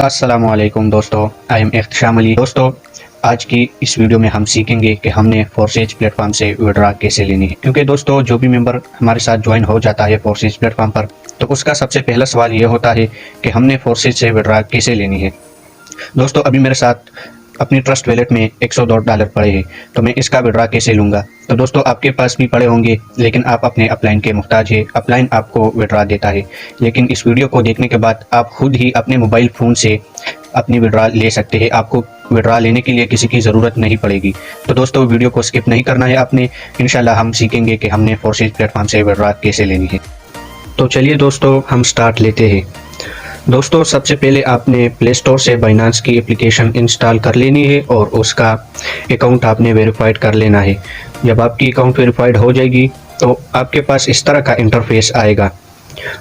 अस्सलामुअलैकुम दोस्तों, I am इख्तिशाम Ali. दोस्तों, आज की इस वीडियो में हम सीखेंगे कि हमने फोर्सेज प्लेटफॉर्म से विड्रा कैसे लेनी है। क्योंकि दोस्तों, जो भी मेंबर हमारे साथ ज्वाइन हो जाता है फोर्सेज प्लेटफॉर्म पर, तो उसका सबसे पहला सवाल ये होता है कि हमने फोर्सेज से विड्रा कैसे लेनी है। दोस्तों, अभी मेरे साथ अपनी ट्रस्ट वॉलेट में $102 पड़े हैं, तो मैं इसका विड्रा कैसे लूँगा। तो दोस्तों, आपके पास भी पड़े होंगे, लेकिन आप अपने अपलाइन के मुहताज है। अपलाइन आपको विड्रा देता है, लेकिन इस वीडियो को देखने के बाद आप खुद ही अपने मोबाइल फ़ोन से अपनी विड्रा ले सकते हैं। आपको विड्रा लेने के लिए किसी की ज़रूरत नहीं पड़ेगी। तो दोस्तों, वीडियो को स्किप नहीं करना है आपने। इंशाल्लाह हम सीखेंगे कि हमने फोर्सेज प्लेटफॉर्म से विड्रा कैसे लेनी है। तो चलिए दोस्तों, हम स्टार्ट लेते हैं। दोस्तों, सबसे पहले आपने प्ले स्टोर से बाइनांस की एप्लीकेशन इंस्टॉल कर लेनी है और उसका अकाउंट आपने वेरीफाइड कर लेना है। जब आपकी अकाउंट वेरीफाइड हो जाएगी तो आपके पास इस तरह का इंटरफेस आएगा।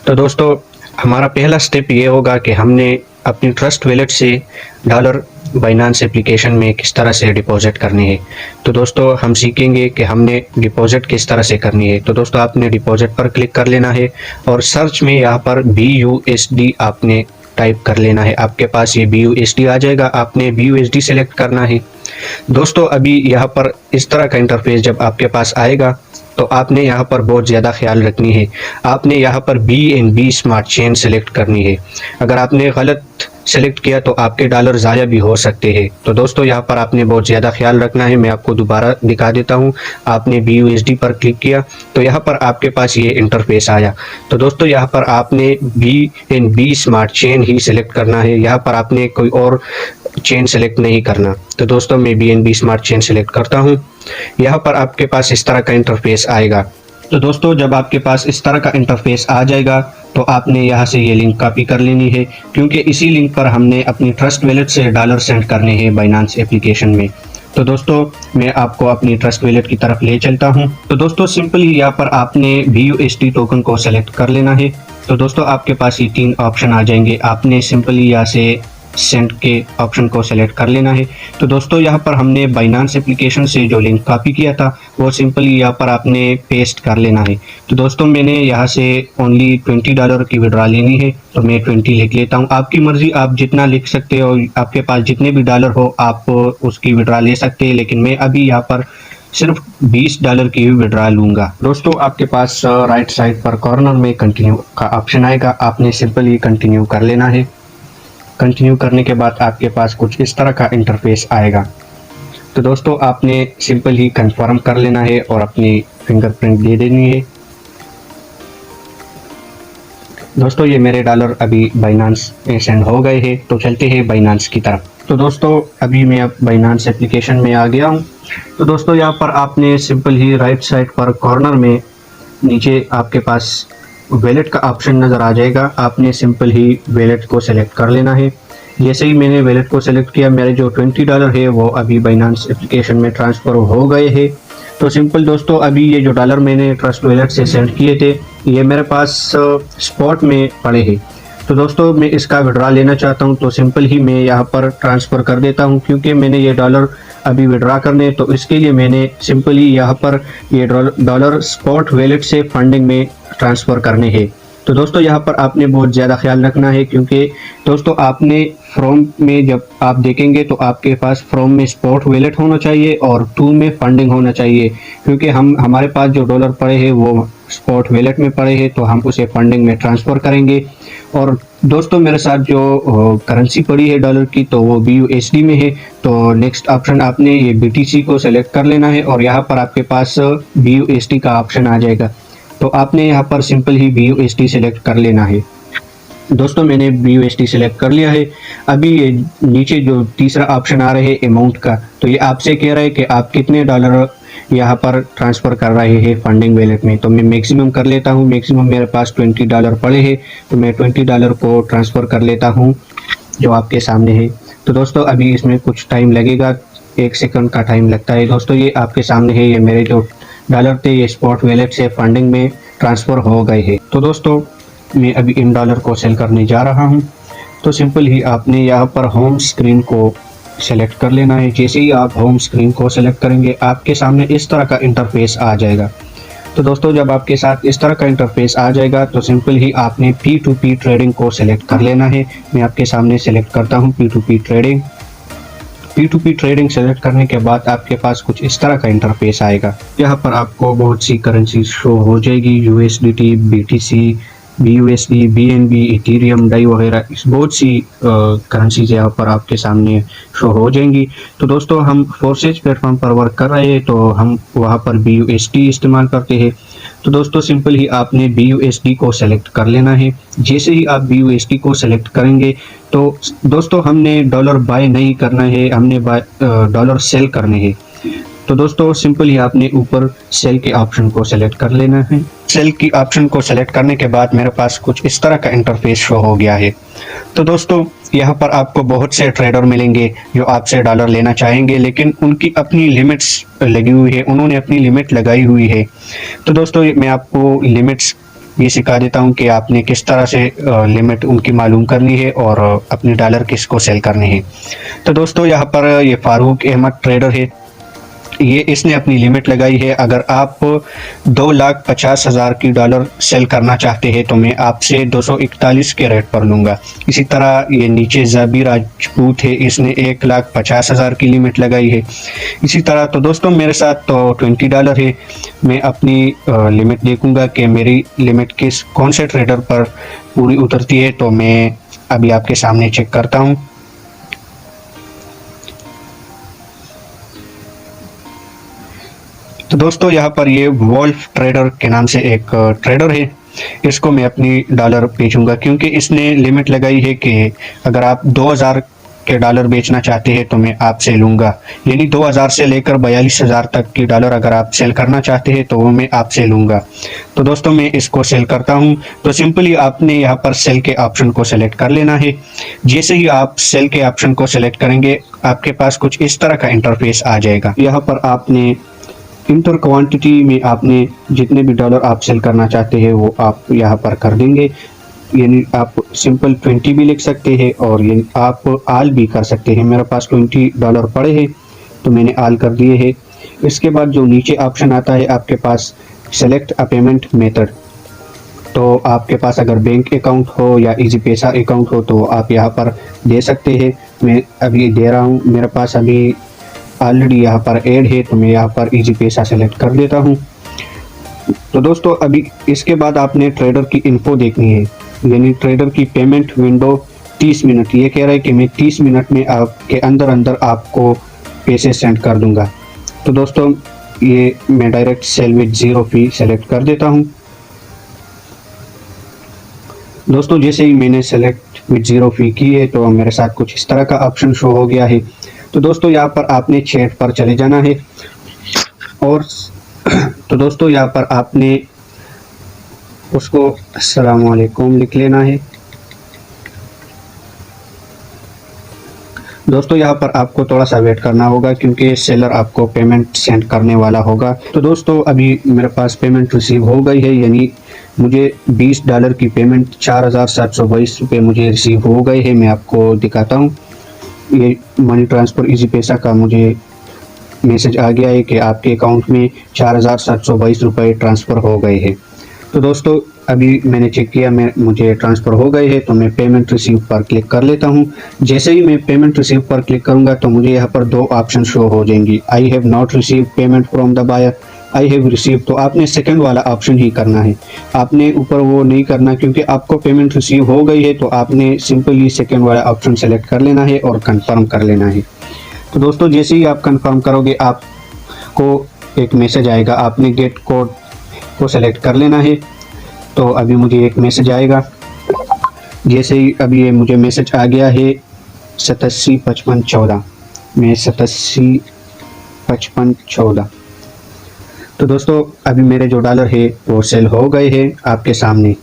तो दोस्तों, हमारा पहला स्टेप ये होगा कि हमने अपनी ट्रस्ट वॉलेट से डॉलर बाइनांस एप्लीकेशन में किस तरह से डिपॉजिट करनी है। तो दोस्तों, हम सीखेंगे कि हमने डिपॉजिट किस तरह से करनी है। तो दोस्तों, आपने डिपॉजिट पर क्लिक कर लेना है और सर्च में यहाँ पर BUSD आपने टाइप कर लेना है। आपके पास ये BUSD आ जाएगा, आपने BUSD सेलेक्ट करना है। दोस्तों, अभी यहाँ पर इस तरह का इंटरफेस जब आपके पास आएगा तो आपने यहाँ पर बहुत ज़्यादा ख्याल रखनी है। आपने यहाँ पर BNB स्मार्ट चेन सेलेक्ट करनी है। अगर आपने गलत सेलेक्ट किया तो आपके डॉलर ज़ाया भी हो सकते हैं। तो दोस्तों, यहाँ पर आपने बहुत ज़्यादा ख्याल रखना है। मैं आपको दोबारा दिखा देता हूँ। आपने BUSD पर क्लिक किया तो यहाँ पर आपके पास ये इंटरफेस आया। तो दोस्तों, यहाँ पर आपने BNB स्मार्ट चेन ही सिलेक्ट करना है। यहाँ पर आपने कोई और चेन सेलेक्ट नहीं करना। तो दोस्तों, मैं BNB स्मार्ट चेन सेलेक्ट करता हूँ। यहाँ पर आपके पास इस तरह का इंटरफेस आएगा। तो दोस्तों, जब आपके पास इस तरह का इंटरफेस आ जाएगा तो आपने यहाँ से ये लिंक कॉपी कर लेनी है, क्योंकि इसी लिंक पर हमने अपनी ट्रस्ट वॉलेट से डॉलर सेंड करने हैं बाइनांस एप्लीकेशन में। तो दोस्तों, मैं आपको अपनी ट्रस्ट वॉलेट की तरफ ले चलता हूँ। तो दोस्तों, सिंपली यहाँ पर आपने BUSD टोकन को सेलेक्ट कर लेना है। तो दोस्तों, आपके पास ये 3 ऑप्शन आ जाएंगे। आपने सिंपली यहाँ से सेंड के ऑप्शन को सेलेक्ट कर लेना है। तो दोस्तों, यहाँ पर हमने बाइनांस एप्लीकेशन से जो लिंक कॉपी किया था वो सिंपली यहाँ पर आपने पेस्ट कर लेना है। तो दोस्तों, मैंने यहाँ से ओनली $20 की विड्रा लेनी है, तो मैं 20 लिख लेता हूँ। आपकी मर्जी, आप जितना लिख सकते हो, आपके पास जितने भी डॉलर हो आप उसकी विड्रा ले सकते हैं, लेकिन मैं अभी यहाँ पर सिर्फ $20 की विड्रा लूँगा। दोस्तों, आपके पास राइट साइड पर कॉर्नर में कंटिन्यू का ऑप्शन आएगा। आपने सिंपली कंटिन्यू कर लेना है। कंटिन्यू करने के बाद आपके पास कुछ इस तरह का इंटरफेस आएगा। तो दोस्तों, आपने सिंपल ही कंफर्म कर लेना है और अपनी फिंगरप्रिंट दे देनी है। दोस्तों, ये मेरे डॉलर अभी बाइनांस में सेंड हो गए हैं। तो चलते हैं बाइनांस की तरफ। तो दोस्तों, अभी मैं अब बाइनांस एप्लीकेशन में आ गया हूँ। तो दोस्तों, यहाँ पर आपने सिंपल ही राइट साइड पर कॉर्नर में नीचे आपके पास वॉलेट का ऑप्शन नज़र आ जाएगा। आपने सिंपल ही वॉलेट को सेलेक्ट कर लेना है। जैसे ही मैंने वॉलेट को सेलेक्ट किया, मेरे जो $20 है वो अभी बाइनांस एप्लीकेशन में ट्रांसफ़र हो गए हैं। तो सिंपल दोस्तों, अभी ये जो डॉलर मैंने ट्रस्ट वॉलेट से सेंड किए थे, ये मेरे पास स्पॉट में पड़े हैं। तो दोस्तों, मैं इसका विड्रा लेना चाहता हूँ, तो सिंपल ही मैं यहाँ पर ट्रांसफ़र कर देता हूँ। क्योंकि मैंने ये डॉलर अभी विड्रा करने, तो इसके लिए मैंने सिंपली यहाँ पर ये डॉलर स्पॉट वॉलेट से फंडिंग में ट्रांसफ़र करने हैं। तो दोस्तों, यहाँ पर आपने बहुत ज़्यादा ख्याल रखना है, क्योंकि दोस्तों, आपने फ्रॉम में जब आप देखेंगे तो आपके पास फ्रॉम में स्पॉट वॉलेट होना चाहिए और टू में फंडिंग होना चाहिए। क्योंकि हमारे पास जो डॉलर पड़े हैं वो स्पॉट वॉलेट में पड़े हैं, तो हम उसे फंडिंग में ट्रांसफ़र करेंगे। और दोस्तों, मेरे साथ जो करेंसी पड़ी है डॉलर की, तो वो BUSD में है। तो नेक्स्ट ऑप्शन आपने ये BTC को सेलेक्ट कर लेना है और यहाँ पर आपके पास BUSD का ऑप्शन आ जाएगा। तो आपने यहाँ पर सिंपल ही BUSD सेलेक्ट कर लेना है। दोस्तों, मैंने BUSD सेलेक्ट कर लिया है। अभी ये नीचे जो तीसरा ऑप्शन आ रहा है अमाउंट का, तो ये आपसे कह रहा है कि आप कितने डॉलर यहाँ पर ट्रांसफ़र कर रहे हैं फंडिंग वॉलेट में। तो मैं मैक्सिमम कर लेता हूँ। मैक्सिमम मेरे पास $20 पड़े हैं, तो मैं $20 को ट्रांसफ़र कर लेता हूँ, जो आपके सामने है। तो दोस्तों, अभी इसमें कुछ टाइम लगेगा, 1 सेकंड का टाइम लगता है। दोस्तों, ये आपके सामने है। ये मेरे जो डॉलर थे ये स्पॉट वॉलेट से फंडिंग में ट्रांसफ़र हो गए हैं। तो दोस्तों, मैं अभी इन डॉलर को सेल करने जा रहा हूं। तो सिंपल ही आपने यहाँ पर होम स्क्रीन को सेलेक्ट कर लेना है। जैसे ही आप होम स्क्रीन को सेलेक्ट करेंगे, आपके सामने इस तरह का इंटरफेस आ जाएगा। तो दोस्तों जब आपके साथ इस तरह का इंटरफेस आ जाएगा तो सिंपल ही आपने P2P ट्रेडिंग को सिलेक्ट कर लेना है। मैं आपके सामने सिलेक्ट करता हूँ P2P trading. P2P trading select करने के बाद आपके पास कुछ इस तरह का इंटरफेस आएगा। यहाँ पर आपको बहुत सी करेंसी शो हो जाएगी, USDT, BTC, BUSD, BNB, Ethereum, Dai वगैरह बहुत सी करेंसीज यहाँ पर आपके सामने शो हो जाएंगी। तो दोस्तों हम फोर्सेज प्लेटफॉर्म पर वर्क कर रहे हैं तो हम वहाँ पर BUSD इस्तेमाल करते हैं। तो दोस्तों सिंपल ही आपने BUSD को सेलेक्ट कर लेना है। जैसे ही आप BUSD को सेलेक्ट करेंगे तो दोस्तों हमने डॉलर बाय नहीं करना है, हमने डॉलर सेल करने हैं। तो दोस्तों सिंपल ही आपने ऊपर सेल के ऑप्शन को सेलेक्ट कर लेना है। सेल की ऑप्शन को सेलेक्ट करने के बाद मेरे पास कुछ इस तरह का इंटरफेस शो हो गया है। तो दोस्तों यहाँ पर आपको बहुत से ट्रेडर मिलेंगे जो आपसे डॉलर लेना चाहेंगे, लेकिन उनकी अपनी लिमिट्स लगी हुई है, उन्होंने अपनी लिमिट लगाई हुई है। तो दोस्तों मैं आपको लिमिट्स ये सिखा देता हूँ कि आपने किस तरह से लिमिट उनकी मालूम करनी है और अपने डॉलर किसको सेल करने हैं। तो दोस्तों यहाँ पर ये फारूक अहमद ट्रेडर है, ये इसने अपनी लिमिट लगाई है। अगर आप 2,50,000 की डॉलर सेल करना चाहते हैं तो मैं आपसे 241 के रेट पर लूँगा। इसी तरह ये नीचे ज़बी राजपूत है, इसने 1,50,000 की लिमिट लगाई है। इसी तरह तो दोस्तों मेरे साथ तो $20 है। मैं अपनी लिमिट देखूँगा कि मेरी लिमिट कौन से ट्रेडर पर पूरी उतरती है, तो मैं अभी आपके सामने चेक करता हूँ। तो दोस्तों यहाँ पर ये वोल्फ ट्रेडर के नाम से एक ट्रेडर है, इसको मैं अपनी डॉलर बेचूंगा क्योंकि इसने लिमिट लगाई है कि अगर आप 2,000 के डॉलर बेचना चाहते हैं तो मैं आपसे लूँगा, यानी 2,000 से लेकर 42,000 तक की डॉलर अगर आप सेल करना चाहते हैं तो वो मैं आपसे लूँगा। तो दोस्तों मैं इसको सेल करता हूँ। तो सिंपली आपने यहाँ पर सेल के ऑप्शन को सेलेक्ट कर लेना है। जैसे ही आप सेल के ऑप्शन को सेलेक्ट करेंगे आपके पास कुछ इस तरह का इंटरफेस आ जाएगा। यहाँ पर आपने इंटर क्वांटिटी में आपने जितने भी डॉलर आप सेल करना चाहते हैं वो आप यहाँ पर कर देंगे, यानी आप सिंपल 20 भी लिख सकते हैं और ये आप आल भी कर सकते हैं। मेरे पास $20 पड़े हैं तो मैंने आल कर दिए हैं। इसके बाद जो नीचे ऑप्शन आता है आपके पास सेलेक्ट अ पेमेंट मेथड, तो आपके पास अगर बैंक अकाउंट हो या इजी पैसा अकाउंट हो तो आप यहाँ पर दे सकते हैं। मैं अभी दे रहा हूँ, मेरे पास अभी ऑलरेडी यहाँ पर ऐड है तो मैं यहाँ पर इजी पैसा सेलेक्ट कर देता हूँ। तो दोस्तों अभी इसके बाद आपने ट्रेडर की इन्फो देखनी है, यानी ट्रेडर की पेमेंट विंडो 30 मिनट। ये कह रहा है कि मैं 30 मिनट में आपके अंदर आपको पैसे सेंड कर दूंगा। तो दोस्तों ये मैं direct sell with 0 fee select कर देता हूँ। दोस्तों जैसे ही मैंने सेलेक्ट विद 0 फी की है तो मेरे साथ कुछ इस तरह का ऑप्शन शो हो गया है। तो दोस्तों यहाँ पर आपने चैट पर चले जाना है और तो दोस्तों यहाँ पर आपने उसको अस्सलाम वालेकुम लिख लेना है। दोस्तों यहाँ पर आपको थोड़ा सा वेट करना होगा क्योंकि सेलर आपको पेमेंट सेंड करने वाला होगा। तो दोस्तों अभी मेरे पास पेमेंट रिसीव हो गई है, यानी मुझे $20 की पेमेंट 4,722 रुपये मुझे रिसीव हो गए हैं। मैं आपको दिखाता हूँ, ये मनी ट्रांसफ़र इजी पैसा का मुझे मैसेज आ गया है कि आपके अकाउंट में 4,722 रुपये ट्रांसफ़र हो गए हैं। तो दोस्तों अभी मैंने चेक किया, मुझे ट्रांसफ़र हो गए हैं। तो मैं पेमेंट रिसीव पर क्लिक कर लेता हूं। जैसे ही मैं पेमेंट रिसीव पर क्लिक करूंगा तो मुझे यहां पर 2 ऑप्शन शो हो जाएंगी, I have not receive payment from the buyer, I have receive. तो आपने सेकंड वाला ऑप्शन ही करना है, आपने ऊपर वो नहीं करना क्योंकि आपको पेमेंट रिसीव हो गई है। तो आपने सिंपली सेकंड वाला ऑप्शन सेलेक्ट कर लेना है और कंफर्म कर लेना है। तो दोस्तों जैसे ही आप कंफर्म करोगे आपको एक मैसेज आएगा, आपने गेट कोड को सेलेक्ट कर लेना है। तो अभी मुझे एक मैसेज आएगा, जैसे ही अभी ये मुझे मैसेज आ गया है 875514 में 875514। तो दोस्तों अभी मेरे जो डॉलर है वो सेल हो गए हैं आपके सामने।